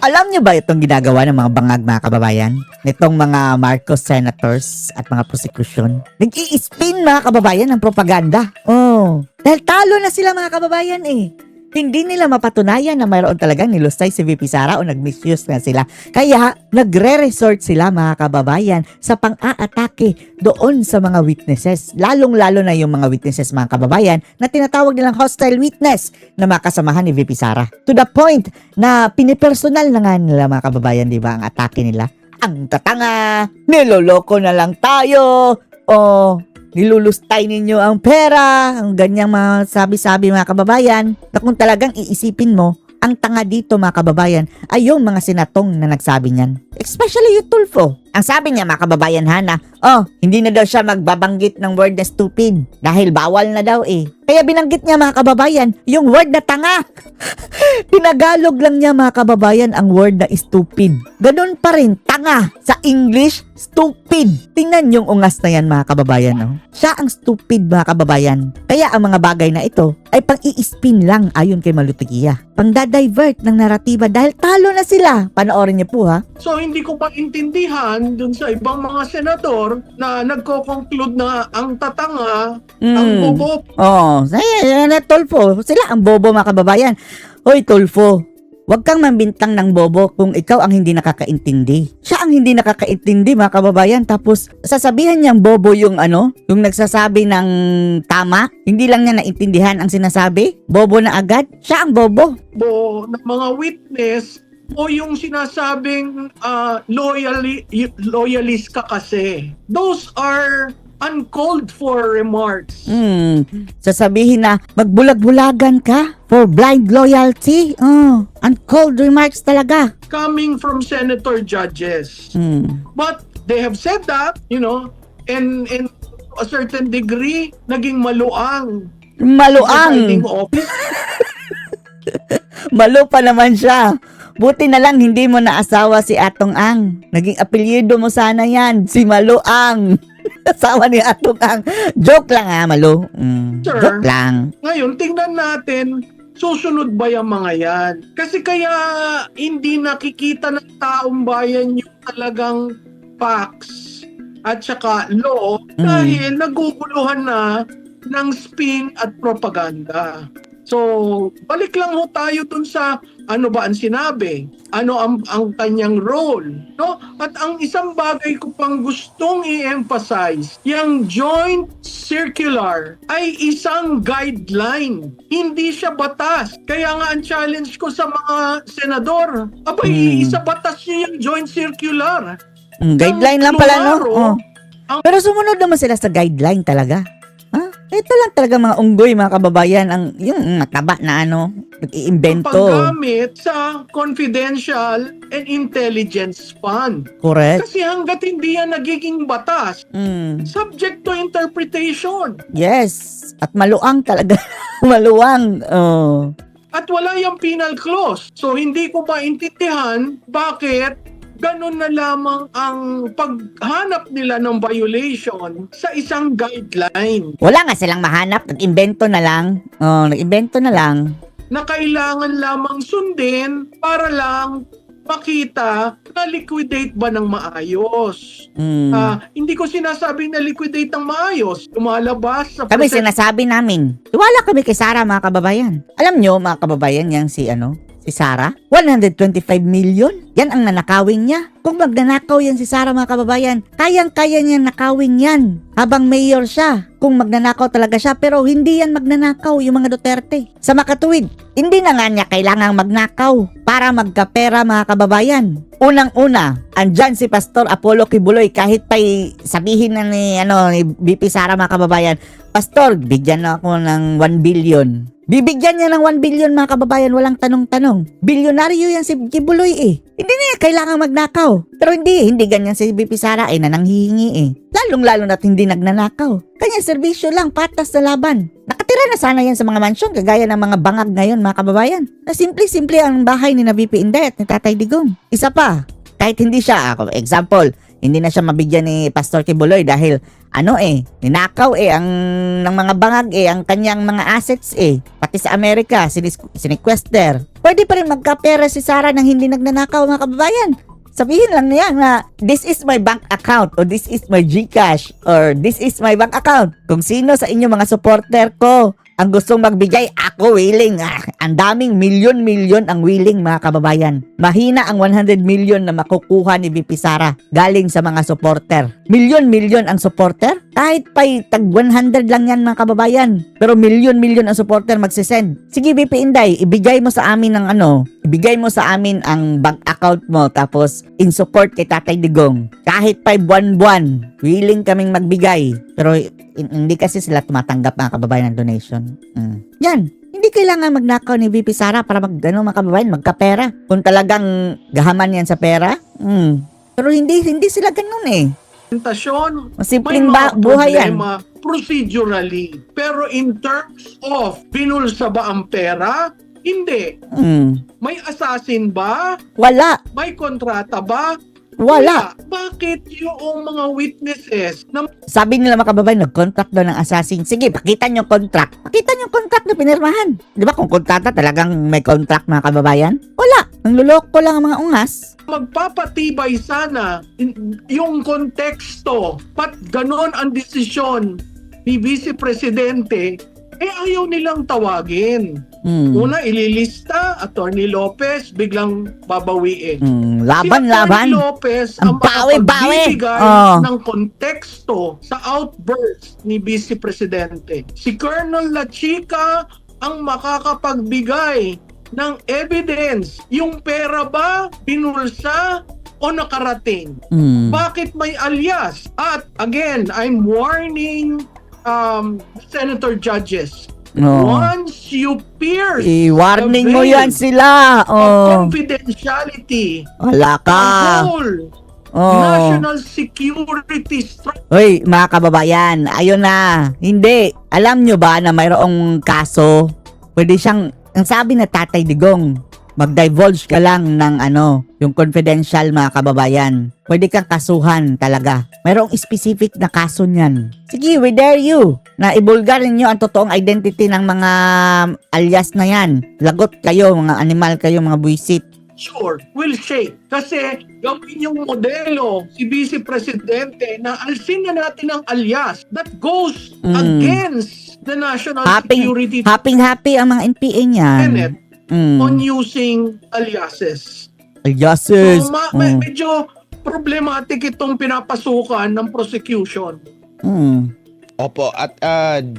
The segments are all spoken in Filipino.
Alam niyo ba itong ginagawa ng mga bangag mga kababayan? Nitong mga Marcos senators at mga prosecution. Nag-i-spin mga kababayan ng propaganda. Oh, dahil talo na sila mga kababayan eh. Hindi nila mapatunayan na mayroon talagang nilustay si VP Sara o nag-misuse na sila. Kaya nagre-resort sila mga kababayan sa pang-aatake doon sa mga witnesses. Lalong-lalo na yung mga witnesses mga kababayan na tinatawag nilang hostile witness na makasamahan ni VP Sara. To the point na pinipersonal na nga nila mga kababayan, di ba, ang atake nila. Ang tatanga, niloloko na lang tayo, o nilulustay ninyo ang pera, ang ganyang mga sabi-sabi mga kababayan, na kung talagang iisipin mo, ang tanga dito mga kababayan ay yung mga senatong na nagsabi niyan. Especially yung Tulfo. Ang sabi niya mga kababayan Hana, hindi na daw siya magbabanggit ng word na stupid dahil bawal na daw eh. Kaya binanggit niya mga kababayan yung word na tanga. Tinagalog lang niya mga kababayan ang word na stupid. Ganun pa rin, tanga. Sa English, stupid. Tingnan yung ungas na yan mga kababayan. No? Siya ang stupid mga kababayan. Kaya ang mga bagay na ito ay pang-i-spin lang ayon kay Malutigia. Pang-divert ng naratiba dahil talo na sila. Panoorin niyo po ha. So hindi ko pa intindihan dun sa ibang mga senador na nagko-conclude na ang tatanga, ang bobo. Tulfo. Sila ang bobo mga kababayan. Hoy Tulfo, huwag kang mambintang ng bobo kung ikaw ang hindi nakakaintindi. Siya ang hindi nakakaintindi mga kababayan. Tapos sasabihan niyang bobo yung yung nagsasabi ng tama. Hindi lang niya naintindihan ang sinasabi. Bobo na agad. Siya ang bobo. Ng mga witness o yung sinasabing loyalist ka kasi. Those are uncalled for remarks. Sasabihin na magbulag-bulagan ka for blind loyalty. Uncalled remarks talaga. Coming from senator judges. But they have said that, and a certain degree, naging maluang. Maluang. Office. Malu pa naman siya. Buti na lang hindi mo naasawa si Atong Ang. Naging apelyido mo sana yan, si Maluang. Asawa ni Atong Ang. Joke lang ha, Malu. Sir, Joke lang. Ngayon, tingnan natin, susunod ba yung mga yan? Kasi kaya hindi nakikita ng taong bayan yung talagang facts at saka law dahil naguguluhan na ng spin at propaganda. So, balik lang ho tayo dun sa ano ba ang sinabi, ano ang kanyang role, no? At ang isang bagay ko pang gustong i-emphasize, yung joint circular ay isang guideline, hindi siya batas. Kaya nga ang challenge ko sa mga senador, isa batas niyo yung joint circular. Guideline lang pala, no? Pero sumunod naman sila sa guideline talaga. Ito lang talaga mga unggoy mga kababayan ang yung mataba na nag-iimbento. Paggamit sa confidential and intelligence fund. Correct. Kasi hanggat hindi yan nagiging batas, subject to interpretation. Yes. At maluang talaga. Maluwang. At wala yung penal clause. So hindi ko maintindihan bakit ganun na lamang ang paghanap nila ng violation sa isang guideline. Wala nga silang mahanap. Nag-imbento na lang. Nag-imbento na lang. Na kailangan lamang sundin para lang makita na liquidate ba ng maayos. Hindi ko sinasabing na liquidate ng maayos. Lumalabas sa Kami sinasabi namin. Tiwala kami kay Sara mga kababayan. Alam nyo mga kababayan yang si Sara? 125 million? Yan ang nanakawin niya. Kung magnanakaw yan si Sara mga kababayan, kayang-kaya niya nakawin yan habang mayor siya. Kung magnanakaw talaga siya, pero hindi yan magnanakaw yung mga Duterte. Sa makatuwid, hindi na nga niya kailangang magnakaw para magkapera mga kababayan. Unang-una, andyan si Pastor Apollo Kibuloy kahit pa'y sabihin na ni BP Sara mga kababayan, Pastor, bigyan na ako ng 1 billion. Bibigyan niya ng 1 billion mga kababayan, walang tanong-tanong. Bilyonaryo yan si Kibuloy eh. Hindi na kailangan magnakaw. Pero hindi ganyan si BP Sara nananghihingi eh. Lalong-lalo na't hindi nagnanakaw. Kanya serbisyo lang, patas na laban. Nakatira na sana yan sa mga mansyon, kagaya ng mga bangag ngayon mga kababayan. Na simple-simple ang bahay ni na VP Inday at ni Tatay Digong. Isa pa, kahit hindi siya, example, hindi na siya mabigyan ni Pastor Kibuloy dahil ninakaw ng mga bangag ang kanyang mga assets pati sa Amerika sinequester. Pwede pa rin magkapera si Sara nang hindi nagnanakaw mga kababayan. Sabihin lang niya na this is my bank account or this is my GCash or this is my bank account. Kung sino sa inyo mga supporter ko ang gustong magbigay, ako willing. Ang daming milyon-milyon ang willing mga kababayan. Mahina ang 100 million na makukuha ni VP Sara galing sa mga supporter. Milyon-milyon ang supporter? Kahit pa'y tag 100 lang yan mga kababayan. Pero milyon-milyon ang supporter magsisend. Sige VP Inday, ibigay mo sa amin ibigay mo sa amin ang bank account mo tapos in support kay Tatay Digong. Kahit pa'y buwan-buwan, willing kaming magbigay. Pero hindi kasi sila tumatanggap mga kababayan ng donation. Yan. Hindi kailangan magnakaw ni VP Sara para mga kababayan, magkapera. Kung talagang gahaman yan sa pera. Pero hindi sila ganun Simpleng buhay yan. Procedurally. Pero in terms of binulsa ba ang pera? Hindi. May assassin ba? Wala. May kontrata ba? Wala. Bakit yung mga witnesses na Sabi nila mga kababayan, nag-contract daw ng assassin. Sige, pakita nyo contract. Pakita nyo contract na pinirmahan. Di ba kung kontrata talagang may contract mga kababayan? Wala. Nangluloko lang ang mga ungas. magpapatibay sana yung konteksto, pat ganon ang desisyon ni Vice Presidente, ayaw nilang tawagin. Una, ililista, Attorney Lopez, biglang babawiin. Laban. Si Attorney Lopez ang makapagbibigay ng konteksto sa outburst ni Vice Presidente. Si Colonel La Chica ang makakapagbigay ng evidence. Yung pera ba, binulsa o nakarating? Bakit may alias? At again, I'm warning senator judges. Once you pierce i-warning mo yan sila. Confidentiality, wala ka. whole national security structure. Hoy, mga kababayan, ayun na. Hindi. Alam nyo ba na mayroong kaso? Pwede siyang, ang sabi na Tatay Digong, mag-divulge ka lang ng yung confidential mga kababayan. Pwede kang kasuhan talaga. Mayroong specific na kaso niyan. Sige, we dare you na ibulgar ninyo ang totoong identity ng mga alias na yan. Lagot kayo, mga animal kayo, mga buwisit. Sure, will shake. Kasi gawin yung modelo si Vice Presidente na alsin na natin ang alias that goes against the national security Happy ang mga NPA niyan. Senate on using aliases. Aliases. So, medyo problematic itong pinapasukan ng prosecution. Opo, at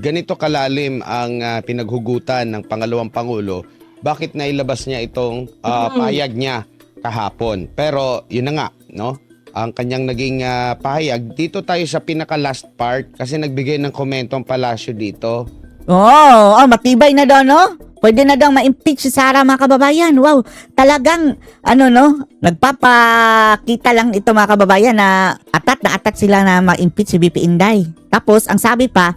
ganito kalalim ang pinaghugutan ng pangalawang Pangulo. Bakit nailabas niya itong pahayag niya kahapon? Pero yun na nga, no? Ang kanyang naging pahayag. Dito tayo sa pinaka-last part kasi nagbigay ng komento ang palasyo dito. Matibay na daw, no? Pwede na daw ma-impeach si Sara mga kababayan. Wow, talagang nagpapakita lang ito mga kababayan na atat sila na ma-impeach si VP Inday. Tapos ang sabi pa,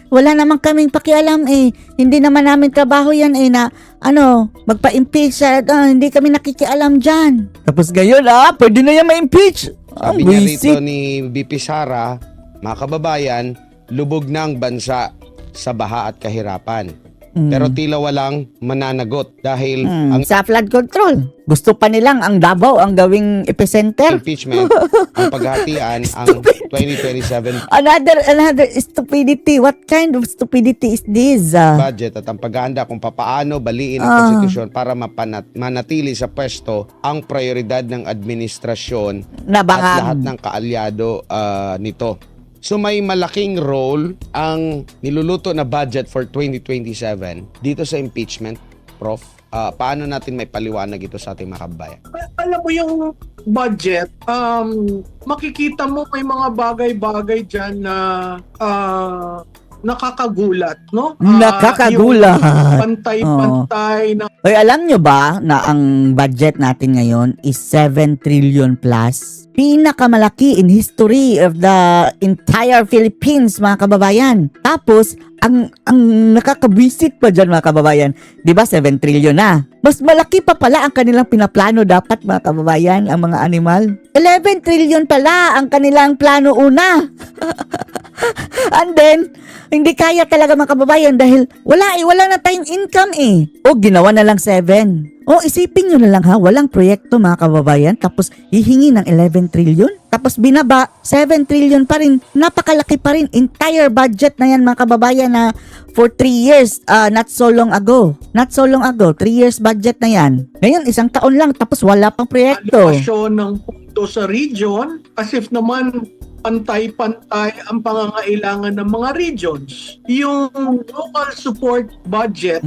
wala naman kaming pakialam hindi naman namin trabaho yan na magpa-impeach siya, hindi kami nakikialam dyan. Tapos gayon pwede na yan ma-impeach. Sabi niya rito ni VP Sara, mga kababayan, lubog na ang bansa sa baha at kahirapan. Pero tila walang mananagot dahil ang sa flood control. Gusto pa nilang ang Davao ang gawing epicenter. impeachment, ang paghahatian, ang 2027 Another stupidity. What kind of stupidity is this? budget at ang paghahanda kung papaano baliin ang konstitusyon para manatili sa pwesto ang prioridad ng administrasyon Na at bangag. lahat ng kaalyado nito. So may malaking role ang niluluto na budget for 2027 dito sa impeachment, Prof. Paano natin may paliwanag ito sa ating mga kababayan? Alam mo yung budget, makikita mo may mga bagay-bagay dyan na nakakagulat, no? Nakakagulat. Yung pantay-pantay na Hoy, alam nyo ba na ang budget natin ngayon is 7 trillion plus? Pinakamalaki in history of the entire Philippines, mga kababayan. Tapos, ang nakakabwisit pa dyan mga kababayan, di ba 7 trillion na? Mas malaki pa pala ang kanilang pinaplano dapat mga kababayan, ang mga animal. 11 trillion pala ang kanilang plano una. And then, hindi kaya talaga mga kababayan dahil wala na tayong income eh. O ginawa na lang 7. O isipin nyo na lang ha, walang proyekto mga kababayan tapos hihingi ng 11 trillion. Tapos binaba, 7 trillion pa rin. Napakalaki pa rin. Entire budget na yan mga kababayan na for 3 years, not so long ago. Not so long ago, 3 years budget na yan. Ngayon, isang taon lang tapos wala pang proyekto. Alokasyon ng pundo sa region as if naman pantay-pantay ang pangangailangan ng mga regions. Yung local support budget,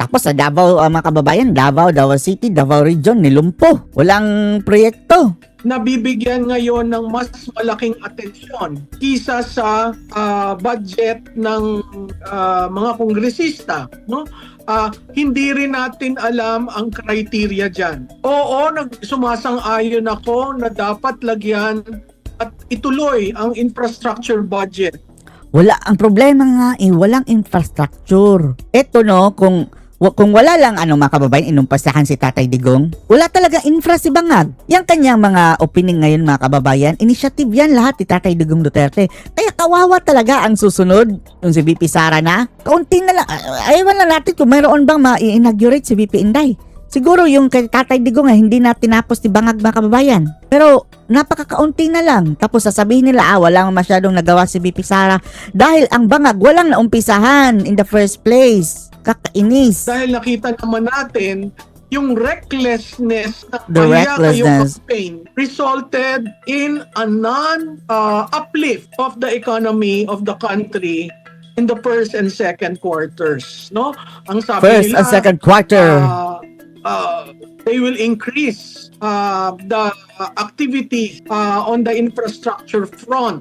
Tapos sa Davao, mga kababayan, Davao City, Davao Region, nilumpo. Walang proyekto. nabibigyan ngayon ng mas malaking atensyon kisa sa budget ng mga kongresista, no? Hindi rin natin alam ang criteria dyan. Oo, sumasang-ayon ako na dapat lagyan at ituloy ang infrastructure budget. Wala, ang problema nga walang infrastructure. Eto no, kung wala lang mga kababayan, inumpasahan si Tatay Digong, wala talaga infra si Bangag. Yang kanyang mga opening ngayon mga kababayan, initiative yan lahat ni Tatay Digong Duterte. Kaya kawawa talaga ang susunod, yung si VP Sara na. Kaunti na lang, ayawan lang natin kung mayroon bang ma-inaugurate si VP Inday. Siguro yung kay Tatay Digong hindi na tinapos ni Bangag mga kababayan. Pero napakakaunti na lang. Tapos sasabihin nila, walang masyadong nagawa si VP Sara dahil ang Bangag walang naumpisahan in the first place. Kakainis. Dahil nakita naman natin yung recklessness ng The recklessness campaign resulted in a non-uplift of the economy of the country in the first and second quarters, no? Ang sabi first nila, and second quarter. they will increase the activity on the infrastructure front.